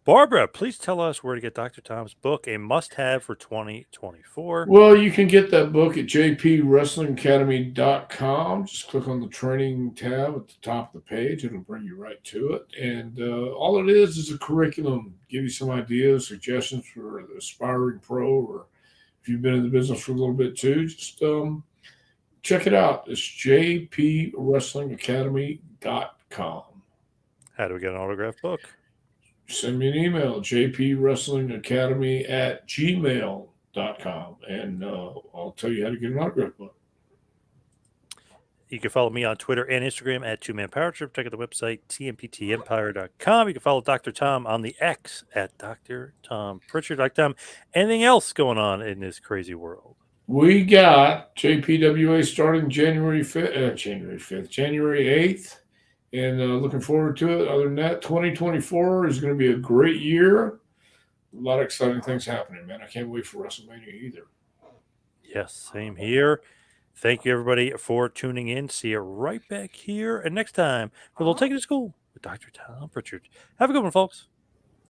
Barbara, please tell us where to get Dr. Tom's book, a must-have for 2024. Well, you can get that book at jpwrestlingacademy.com. Just click on the training tab at the top of the page. It'll bring you right to it. And all it is a curriculum, give you some ideas, suggestions for the aspiring pro, or if you've been in the business for a little bit too, just check it out. It's jpwrestlingacademy.com. How do we get an autographed book? Send me an email, jpwrestlingacademy@gmail.com, and I'll tell you how to get an autograph book. You can follow me on Twitter and Instagram at 2Man Power Trip. Check out the website, tmptempire.com. You can follow Dr. Tom on the X at Dr. Tom Prichard. Dr. Tom, anything else going on in this crazy world? We got JPWA starting January 8th, and looking forward to it. Other than that, 2024 is going to be a great year. A lot of exciting things happening, man. I can't wait for WrestleMania either. Yes, same here. Thank you, everybody, for tuning in. See you right back here. And next time, we'll take it to school with Dr. Tom Prichard. Have a good one, folks.